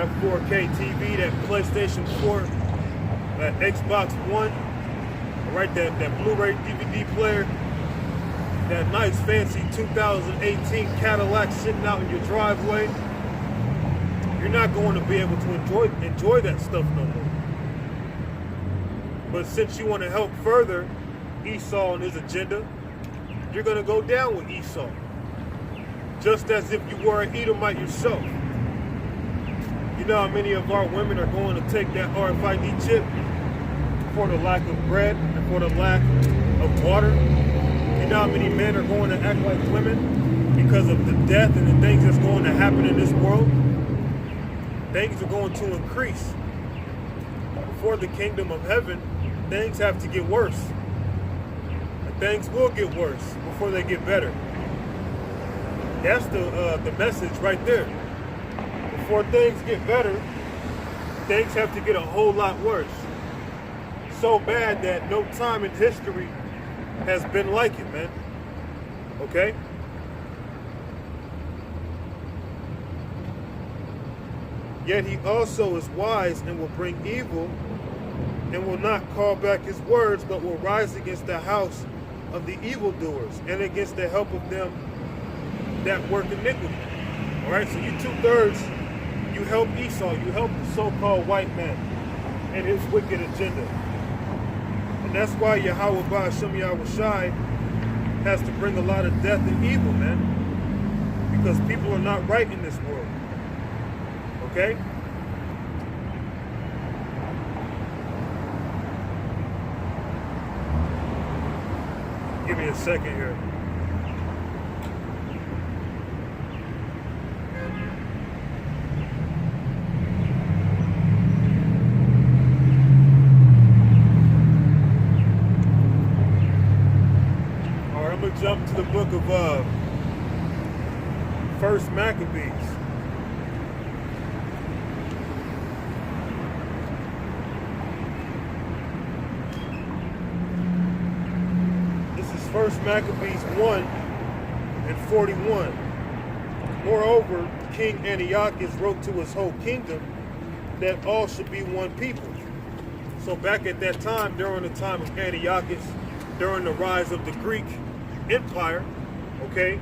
that 4K TV, that PlayStation 4, that Xbox One, right, that Blu-ray DVD player, that nice fancy 2018 Cadillac sitting out in your driveway, you're not going to be able to enjoy that stuff no more. But since you want to help further Esau and his agenda, you're going to go down with Esau, just as if you were an Edomite yourself. You know how many of our women are going to take that RFID chip for the lack of bread and for the lack of water? You know how many men are going to act like women because of the death and the things that's going to happen in this world? Things are going to increase. Before the kingdom of heaven, things have to get worse. And things will get worse before they get better. That's the message right there. Before things get better, things have to get a whole lot worse. So bad that no time in history has been like it, man. Okay? Yet he also is wise and will bring evil and will not call back his words, but will rise against the house of the evildoers and against the help of them that work iniquity. All right, so you 2/3, you help Esau, you help the so-called white man and his wicked agenda. And that's why Yahweh Ba'ashem Yahushai has to bring a lot of death and evil, man. Because people are not right in this world. Okay? Give me a second here. Jump to the book of 1 Maccabees. This is 1 Maccabees 1 and 41. Moreover, King Antiochus wrote to his whole kingdom that all should be one people. So back at that time, during the time of Antiochus, during the rise of the Greek Empire, okay,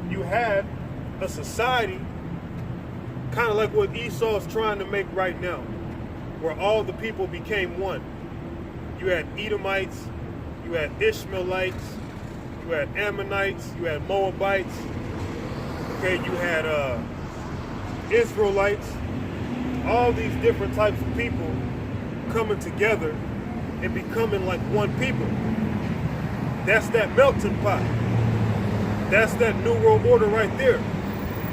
you had a society kind of like what Esau is trying to make right now, where all the people became one. You had Edomites, you had Ishmaelites, you had Ammonites, you had Moabites, okay, you had Israelites, all these different types of people coming together and becoming like one people. That's that melting pot. That's that New World Order right there.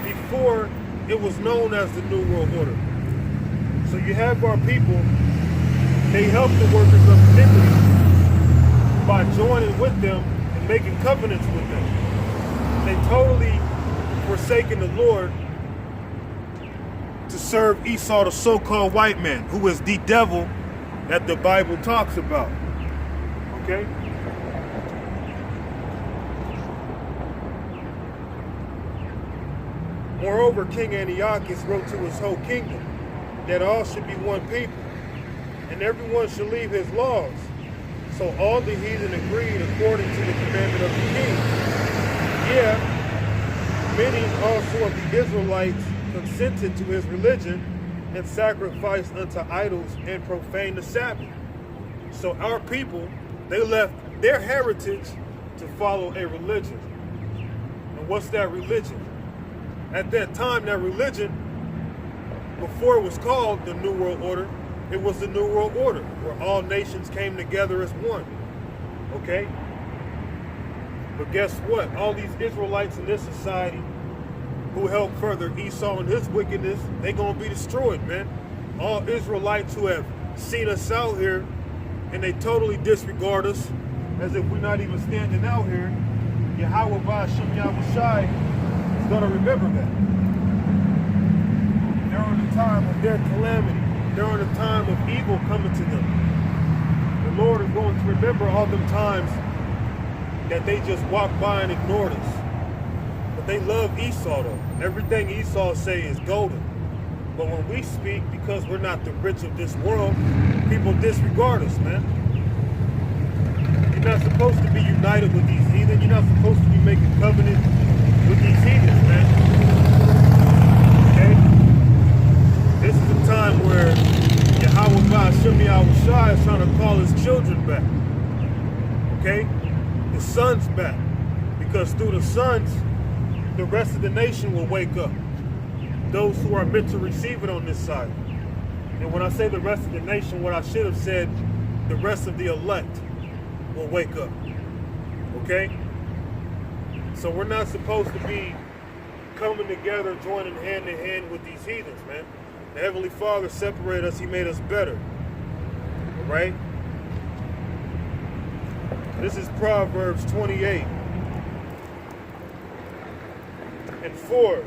Before it was known as the New World Order. So you have our people, they help the workers of iniquity by joining with them and making covenants with them. They totally forsaken the Lord to serve Esau, the so-called white man, who is the devil that the Bible talks about. Okay? Moreover, King Antiochus wrote to his whole kingdom that all should be one people, and everyone should leave his laws. So all the heathen agreed according to the commandment of the king. Yeah, many also of the Israelites consented to his religion and sacrificed unto idols and profaned the Sabbath. So our people, they left their heritage to follow a religion. And what's that religion? At that time, that religion, before it was called the New World Order, it was the New World Order, where all nations came together as one. Okay? But guess what? All these Israelites in this society who helped further Esau and his wickedness, they're going to be destroyed, man. All Israelites who have seen us out here and they totally disregard us as if we're not even standing out here, Yahweh Ba'ashem Yahushai is going to remember that. During the time of their calamity, during the time of evil coming to them, the Lord is going to remember all them times that they just walked by and ignored us. But they love Esau though. Everything Esau say is golden. But when we speak, because we're not the rich of this world, people disregard us, man. You're not supposed to be united with these heathen. You're not supposed to be making covenant with these heathens, man. Okay? This is a time where Yahweh Ba'Shem Yahushua is trying to call his children back. Okay? The sons back. Because through the sons, the rest of the nation will wake up. Those who are meant to receive it on this side. And when I say the rest of the nation, what I should have said, the rest of the elect will wake up. Okay? So we're not supposed to be coming together, joining hand in hand with these heathens, man. The Heavenly Father separated us. He made us better. All right? This is Proverbs 28 and 4.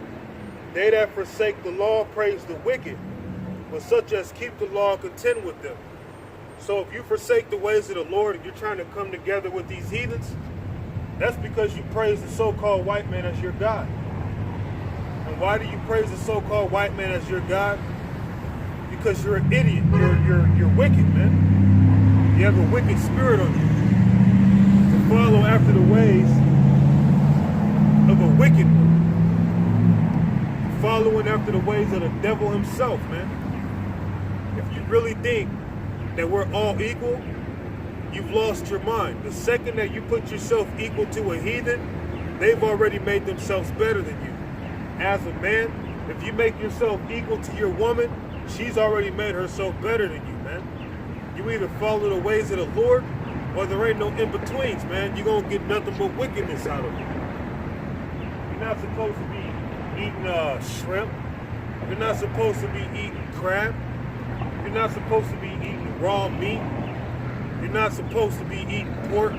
They that forsake the law praise the wicked, but such as keep the law contend with them. So if you forsake the ways of the Lord and you're trying to come together with these heathens, that's because you praise the so-called white man as your God. And why do you praise the so-called white man as your God? Because you're an idiot. You're wicked, man. You have a wicked spirit on you. To follow after the ways of a wicked one. Following after the ways of the devil himself, man. If you really think that we're all equal, you've lost your mind. The second that you put yourself equal to a heathen, they've already made themselves better than you. As a man, if you make yourself equal to your woman, she's already made herself better than you, man. You either follow the ways of the Lord, or there ain't no in-betweens, man. You're going to get nothing but wickedness out of it. You're not supposed to be eating shrimp. You're not supposed to be eating crab. You're not supposed to be eating raw meat. You're not supposed to be eating pork.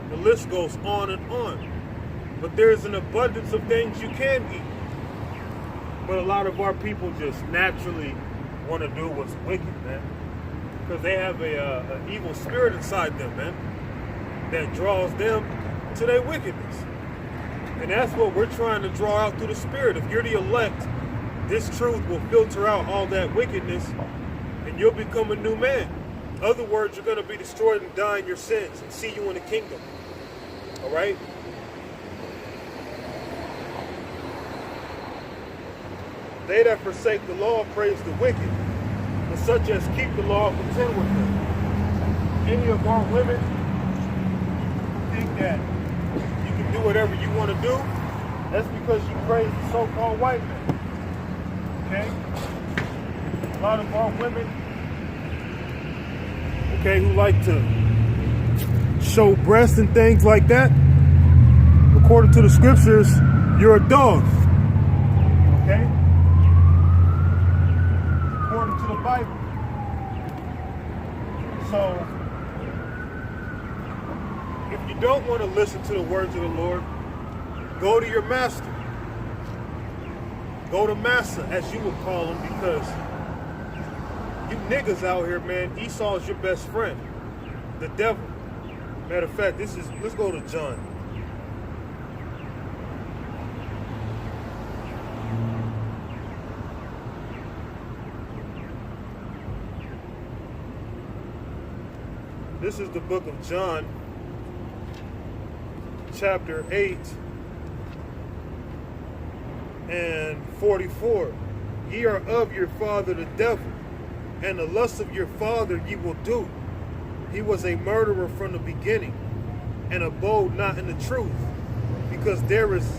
The list goes on and on. But there's an abundance of things you can eat. But a lot of our people just naturally want to do what's wicked, man. Because they have an evil spirit inside them, man, that draws them to their wickedness. And that's what we're trying to draw out through the Spirit. If you're the elect, this truth will filter out all that wickedness, and you'll become a new man. In other words, you're going to be destroyed and die in your sins and see you in the kingdom. All right? They that forsake the law praise the wicked, but such as keep the law contend with them. Any of our women think that do whatever you want to do, that's because you praise the so-called white man. Okay? A lot of our women, okay, who like to show breasts and things like that, according to the scriptures, you're a dog. Okay? According to the Bible. So, if you don't want to listen to the words of the Lord, go to your master. Go to Massa, as you would call him, because you niggas out here, man, Esau is your best friend. The devil. Matter of fact, let's go to John. This is the book of John, chapter 8 and 44. Ye are of your father the devil, and the lust of your father ye will do. He was a murderer from the beginning, and abode not in the truth, because there is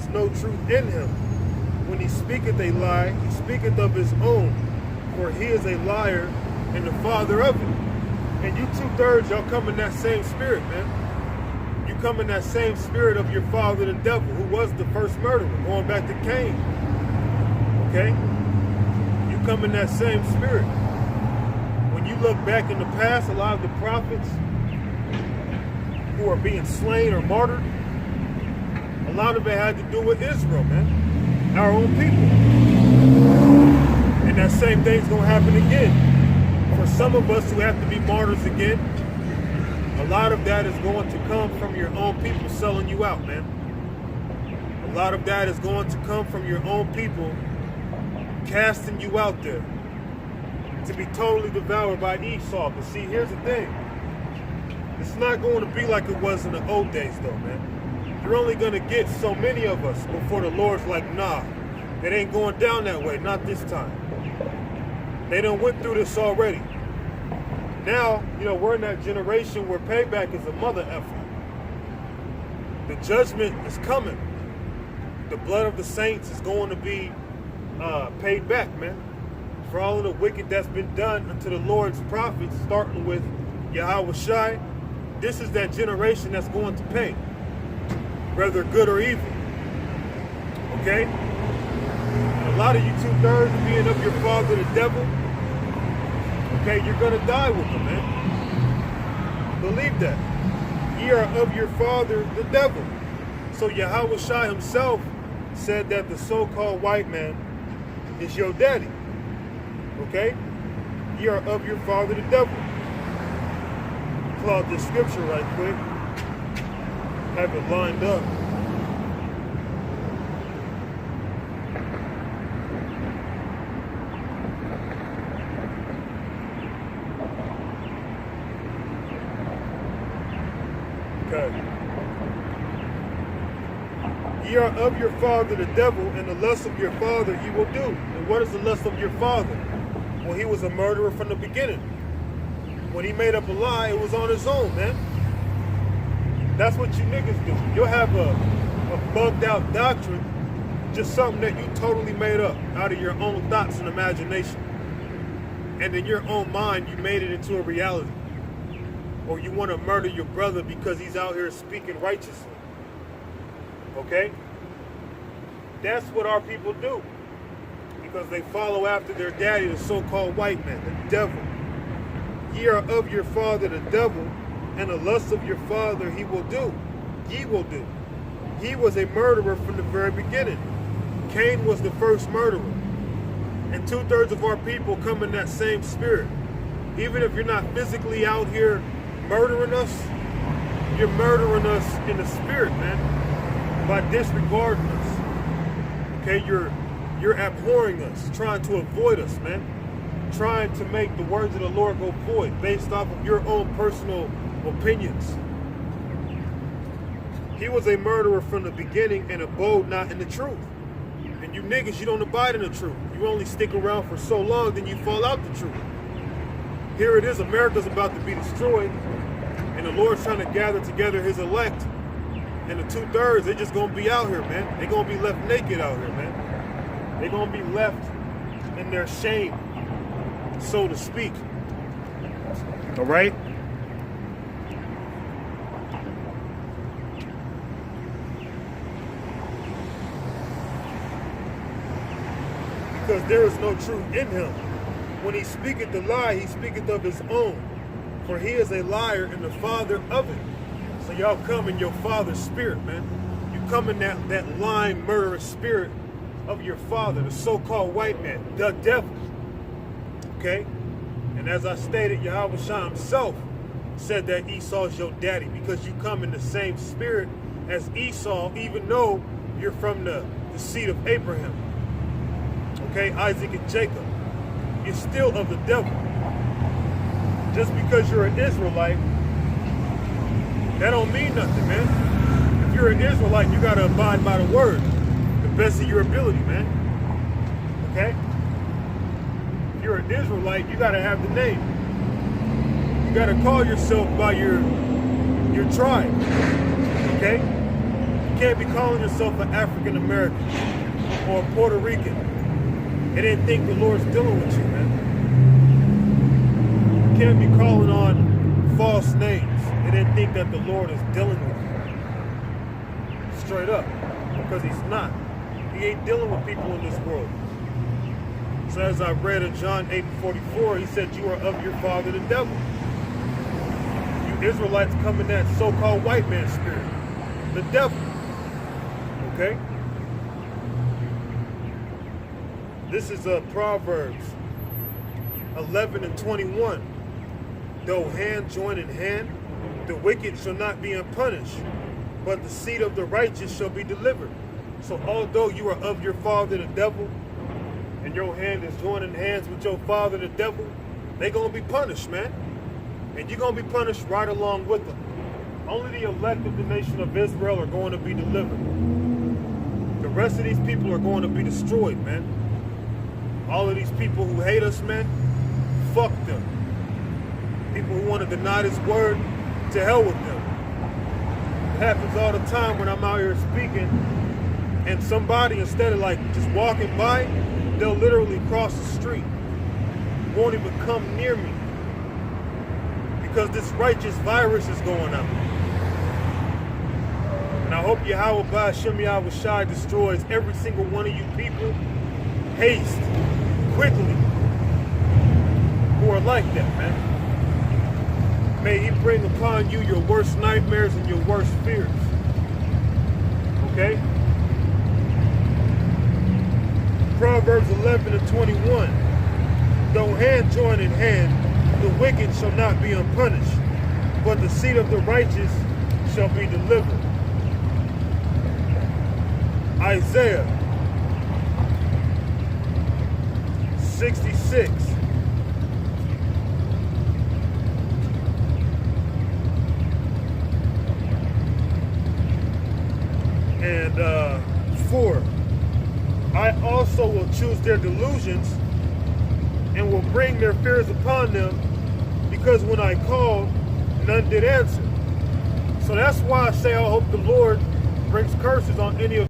no truth in him. When he speaketh a lie, he speaketh of his own, for he is a liar and the father of it. And you 2/3, y'all come in that same spirit, man. You come in that same spirit of your father, the devil, who was the first murderer, going back to Cain. Okay? You come in that same spirit. When you look back in the past, a lot of the prophets who are being slain or martyred, a lot of it had to do with Israel, man. Our own people. And that same thing's going to happen again. For some of us who have to be martyrs again, a lot of that is going to come from your own people selling you out, man. A lot of that is going to come from your own people casting you out there to be totally devoured by Esau. But see, here's the thing. It's not going to be like it was in the old days, though, man. You're only going to get so many of us before the Lord's like, nah, it ain't going down that way, not this time. They done went through this already. Now, we're in that generation where payback is a mother effort. The judgment is coming. The blood of the saints is going to be paid back, man. For all of the wicked that's been done unto the Lord's prophets, starting with Yahweh Shai. This is that generation that's going to pay, whether good or evil. Okay? And a lot of you 2/3 being of your father the devil, okay, you're going to die with him, man. Believe that. Ye are of your father the devil. So Yahweh Shai himself said that the so-called white man is your daddy. Okay? Ye are of your father the devil. Pull out this scripture right quick. Have it lined up. Okay. Ye are of your father the devil, and the lust of your father ye will do. And what is the lust of your father? Well, he was a murderer from the beginning. When he made up a lie, it was on his own, man. That's what you niggas do. You'll have a bugged out doctrine, just something that you totally made up out of your own thoughts and imagination. And in your own mind, you made it into a reality. Or you want to murder your brother because he's out here speaking righteously. Okay? That's what our people do. Because they follow after their daddy, the so-called white man, the devil. Ye are of your father the devil, and the lust of your father he will do. Ye will do. He was a murderer from the very beginning. Cain was the first murderer. And 2/3 of our people come in that same spirit. Even if you're not physically out here murdering us, you're murdering us in the spirit, man, by disregarding us. Okay, you're abhorring us, trying to avoid us, man. Trying to make the words of the Lord go void based off of your own personal opinions. He was a murderer from the beginning and abode not in the truth. And you niggas, you don't abide in the truth. You only stick around for so long, then you fall out the truth. Here it is, America's about to be destroyed, and the Lord's trying to gather together his elect. And the 2/3, they're just gonna be out here, man. They're gonna be left naked out here, man. They're gonna be left in their shame, so to speak. All right? Because there is no truth in him. When he speaketh the lie, he speaketh of his own. For he is a liar and the father of it. So y'all come in your father's spirit, man. You come in that lying, murderous spirit of your father, the so-called white man, the devil. Okay? And as I stated, Yahweh Shai himself said that Esau's your daddy because you come in the same spirit as Esau, even though you're from the seed of Abraham. Okay? Isaac and Jacob. You're still of the devil. Just because you're an Israelite, that don't mean nothing, man. If you're an Israelite, you gotta abide by the word, the best of your ability, man. Okay? If you're an Israelite, you gotta have the name. You gotta call yourself by your tribe. Okay? You can't be calling yourself an African American or a Puerto Rican. They didn't think the Lord's dealing with you, man. You can't be calling on false names. They didn't think that the Lord is dealing with you. Straight up. Because he's not. He ain't dealing with people in this world. So as I read in John 8:44, he said, you are of your father the devil. You Israelites come in that so-called white man spirit. The devil. Okay? This is Proverbs 11:21. Though hand join in hand, the wicked shall not be unpunished, but the seed of the righteous shall be delivered. So although you are of your father the devil, and your hand is joining hands with your father the devil, they gonna be punished, man. And you're gonna be punished right along with them. Only the elect of the nation of Israel are going to be delivered. The rest of these people are going to be destroyed, man. All of these people who hate us, man, fuck them. People who want to deny this word, to hell with them. It happens all the time when I'm out here speaking, and somebody, instead of like just walking by, they'll literally cross the street. Won't even come near me. Because this righteous virus is going out. And I hope Yahweh Ba'Shem Yahweh Shai destroys every single one of you people, haste, quickly, who are like that, man. May he bring upon you your worst nightmares and your worst fears. Okay? Proverbs 11:21. Though hand join in hand, the wicked shall not be unpunished, but the seed of the righteous shall be delivered. Isaiah 66. And 4. I also will choose their delusions and will bring their fears upon them, because when I called, none did answer. So that's why I say I hope the Lord brings curses on any of